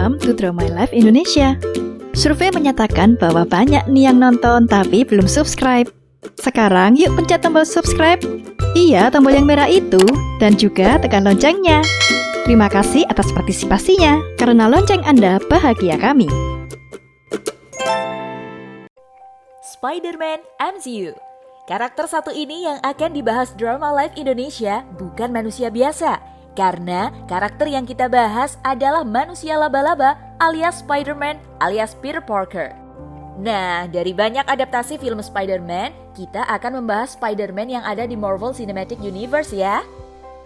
Welcome to Draw My Life Indonesia. Survei menyatakan bahwa banyak nih yang nonton tapi belum subscribe. Sekarang yuk pencet tombol subscribe. Iya, tombol yang merah itu. Dan juga tekan loncengnya. Terima kasih atas partisipasinya. Karena lonceng Anda bahagia kami. Spider-Man MCU. Karakter satu ini yang akan dibahas Drama Life Indonesia bukan manusia biasa. Karena karakter yang kita bahas adalah manusia laba-laba alias Spider-Man alias Peter Parker. Nah, dari banyak adaptasi film Spider-Man, kita akan membahas Spider-Man yang ada di Marvel Cinematic Universe ya.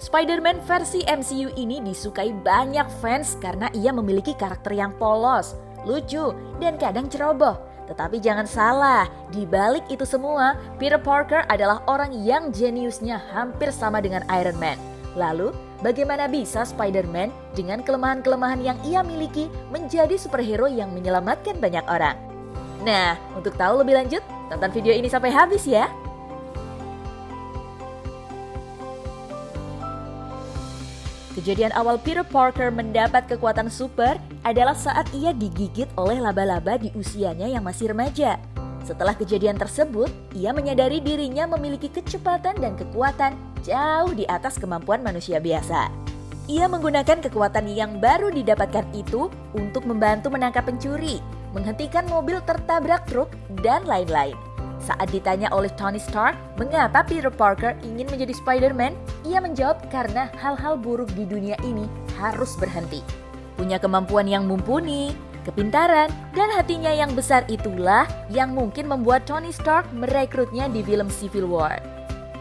Spider-Man versi MCU ini disukai banyak fans karena ia memiliki karakter yang polos, lucu, dan kadang ceroboh. Tetapi jangan salah, di balik itu semua, Peter Parker adalah orang yang jeniusnya hampir sama dengan Iron Man. Lalu, bagaimana bisa Spider-Man dengan kelemahan-kelemahan yang ia miliki menjadi superhero yang menyelamatkan banyak orang? Nah, untuk tahu lebih lanjut, tonton video ini sampai habis ya! Kejadian awal Peter Parker mendapat kekuatan super adalah saat ia digigit oleh laba-laba di usianya yang masih remaja. Setelah kejadian tersebut, ia menyadari dirinya memiliki kecepatan dan kekuatan jauh di atas kemampuan manusia biasa. Ia menggunakan kekuatan yang baru didapatkan itu untuk membantu menangkap pencuri, menghentikan mobil tertabrak truk, dan lain-lain. Saat ditanya oleh Tony Stark mengapa Peter Parker ingin menjadi Spider-Man, ia menjawab karena hal-hal buruk di dunia ini harus berhenti. Punya kemampuan yang mumpuni, kepintaran, dan hatinya yang besar itulah yang mungkin membuat Tony Stark merekrutnya di film Civil War.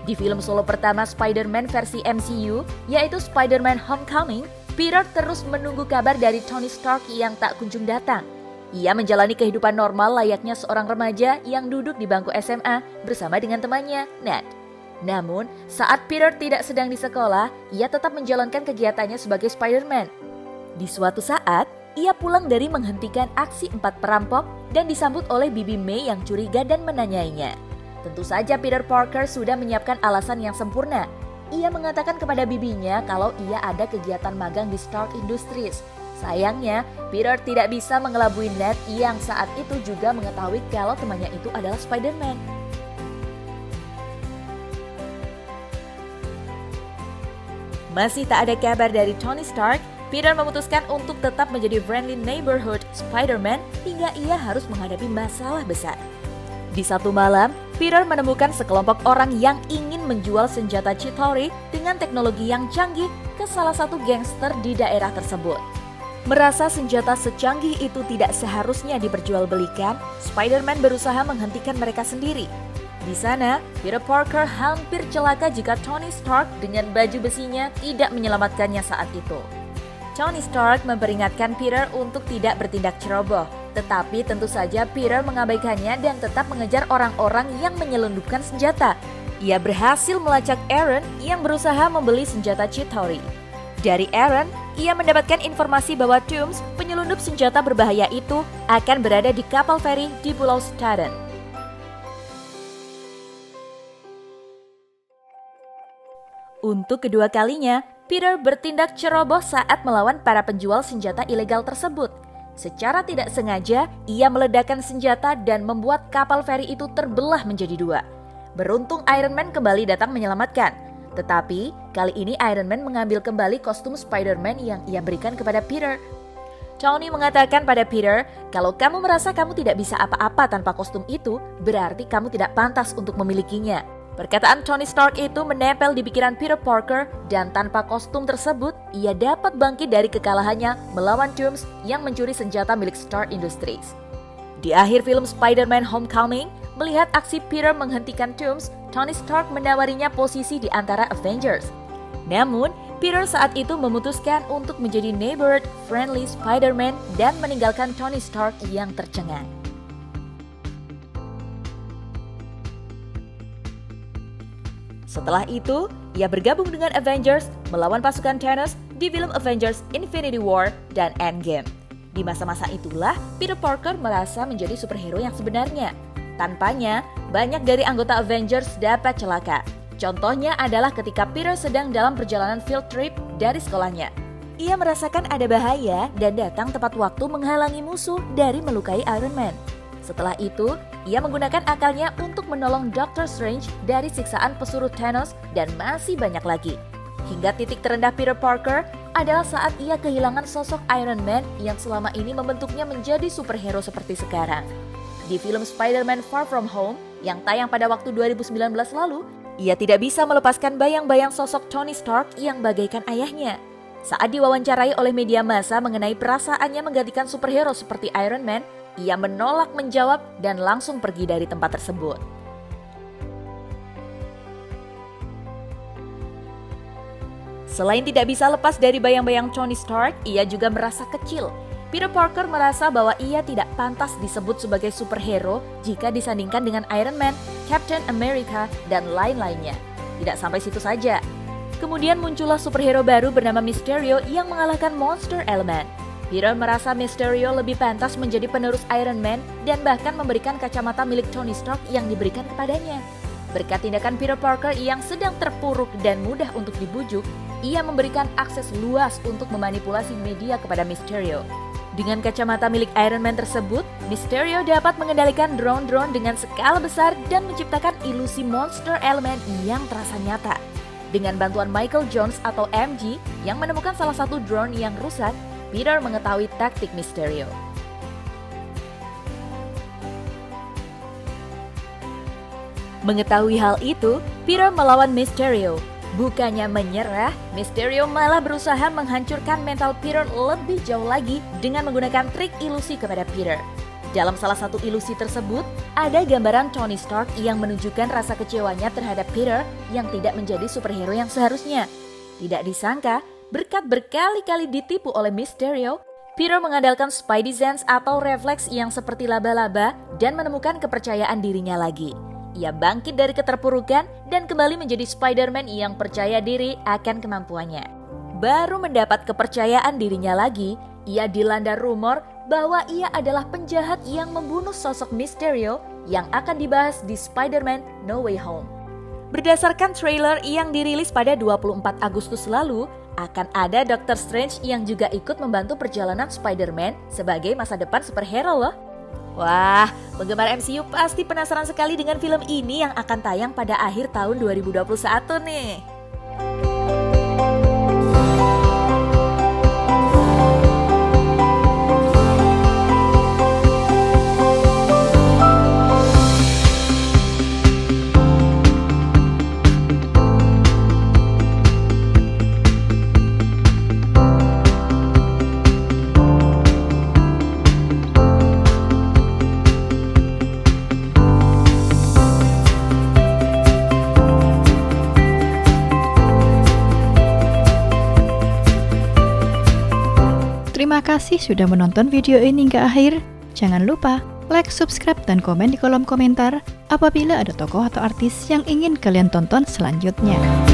Di film solo pertama Spider-Man versi MCU, yaitu Spider-Man Homecoming, Peter terus menunggu kabar dari Tony Stark yang tak kunjung datang. Ia menjalani kehidupan normal layaknya seorang remaja yang duduk di bangku SMA bersama dengan temannya, Ned. Namun, saat Peter tidak sedang di sekolah, ia tetap menjalankan kegiatannya sebagai Spider-Man. Di suatu saat, ia pulang dari menghentikan aksi 4 perampok dan disambut oleh Bibi May yang curiga dan menanyainya. Tentu saja Peter Parker sudah menyiapkan alasan yang sempurna. Ia mengatakan kepada bibinya kalau ia ada kegiatan magang di Stark Industries. Sayangnya, Peter tidak bisa mengelabui Ned yang saat itu juga mengetahui kalau temannya itu adalah Spider-Man. Masih tak ada kabar dari Tony Stark, Peter memutuskan untuk tetap menjadi friendly neighborhood Spider-Man hingga ia harus menghadapi masalah besar. Di satu malam, Peter menemukan sekelompok orang yang ingin menjual senjata Chitauri dengan teknologi yang canggih ke salah satu gangster di daerah tersebut. Merasa senjata secanggih itu tidak seharusnya diperjualbelikan, Spider-Man berusaha menghentikan mereka sendiri. Di sana, Peter Parker hampir celaka jika Tony Stark dengan baju besinya tidak menyelamatkannya saat itu. Tony Stark memperingatkan Peter untuk tidak bertindak ceroboh, tetapi tentu saja Peter mengabaikannya dan tetap mengejar orang-orang yang menyelundupkan senjata. Ia berhasil melacak Aaron yang berusaha membeli senjata Chitauri. Dari Aaron, ia mendapatkan informasi bahwa Toomes, penyelundup senjata berbahaya itu, akan berada di kapal feri di Pulau Staten. Untuk kedua kalinya, Peter bertindak ceroboh saat melawan para penjual senjata ilegal tersebut. Secara tidak sengaja, ia meledakkan senjata dan membuat kapal feri itu terbelah menjadi dua. Beruntung Iron Man kembali datang menyelamatkan. Tetapi, kali ini Iron Man mengambil kembali kostum Spider-Man yang ia berikan kepada Peter. Tony mengatakan pada Peter, kalau kamu merasa kamu tidak bisa apa-apa tanpa kostum itu, berarti kamu tidak pantas untuk memilikinya. Perkataan Tony Stark itu menempel di pikiran Peter Parker dan tanpa kostum tersebut, ia dapat bangkit dari kekalahannya melawan Toomes yang mencuri senjata milik Stark Industries. Di akhir film Spider-Man Homecoming, melihat aksi Peter menghentikan Toomes, Tony Stark menawarinya posisi di antara Avengers. Namun, Peter saat itu memutuskan untuk menjadi neighborhood-friendly Spider-Man dan meninggalkan Tony Stark yang tercengang. Setelah itu, ia bergabung dengan Avengers melawan pasukan Thanos di film Avengers Infinity War dan Endgame. Di masa-masa itulah, Peter Parker merasa menjadi superhero yang sebenarnya. Tanpanya, banyak dari anggota Avengers dapat celaka. Contohnya adalah ketika Peter sedang dalam perjalanan field trip dari sekolahnya. Ia merasakan ada bahaya dan datang tepat waktu menghalangi musuh dari melukai Iron Man. Setelah itu, ia menggunakan akalnya untuk menolong Doctor Strange dari siksaan pesuruh Thanos dan masih banyak lagi. Hingga titik terendah Peter Parker adalah saat ia kehilangan sosok Iron Man yang selama ini membentuknya menjadi superhero seperti sekarang. Di film Spider-Man Far From Home yang tayang pada waktu 2019 lalu, ia tidak bisa melepaskan bayang-bayang sosok Tony Stark yang bagaikan ayahnya. Saat diwawancarai oleh media massa mengenai perasaannya menggantikan superhero seperti Iron Man, ia menolak menjawab dan langsung pergi dari tempat tersebut. Selain tidak bisa lepas dari bayang-bayang Tony Stark, ia juga merasa kecil. Peter Parker merasa bahwa ia tidak pantas disebut sebagai superhero jika disandingkan dengan Iron Man, Captain America, dan lain-lainnya. Tidak sampai situ saja. Kemudian muncullah superhero baru bernama Mysterio yang mengalahkan Monster Element. Peter merasa Mysterio lebih pantas menjadi penerus Iron Man dan bahkan memberikan kacamata milik Tony Stark yang diberikan kepadanya. Berkat tindakan Peter Parker yang sedang terpuruk dan mudah untuk dibujuk, ia memberikan akses luas untuk memanipulasi media kepada Mysterio. Dengan kacamata milik Iron Man tersebut, Mysterio dapat mengendalikan drone-drone dengan skala besar dan menciptakan ilusi Monster Element yang terasa nyata. Dengan bantuan Michael Jones atau MJ yang menemukan salah satu drone yang rusak, Peter mengetahui taktik Mysterio. Mengetahui hal itu, Peter melawan Mysterio. Bukannya menyerah, Mysterio malah berusaha menghancurkan mental Peter lebih jauh lagi dengan menggunakan trik ilusi kepada Peter. Dalam salah satu ilusi tersebut, ada gambaran Tony Stark yang menunjukkan rasa kecewanya terhadap Peter yang tidak menjadi superhero yang seharusnya. Tidak disangka, berkat berkali-kali ditipu oleh Mysterio, Peter mengandalkan Spidey Sense atau refleks yang seperti laba-laba dan menemukan kepercayaan dirinya lagi. Ia bangkit dari keterpurukan dan kembali menjadi Spider-Man yang percaya diri akan kemampuannya. Baru mendapat kepercayaan dirinya lagi, ia dilanda rumor bahwa ia adalah penjahat yang membunuh sosok Mysterio yang akan dibahas di Spider-Man No Way Home. Berdasarkan trailer yang dirilis pada 24 Agustus lalu, akan ada Doctor Strange yang juga ikut membantu perjalanan Spider-Man sebagai masa depan superhero loh. Wah, penggemar MCU pasti penasaran sekali dengan film ini yang akan tayang pada akhir tahun 2021 nih. Terima kasih sudah menonton video ini hingga akhir. Jangan lupa like, subscribe, dan komen di kolom komentar apabila ada tokoh atau artis yang ingin kalian tonton selanjutnya.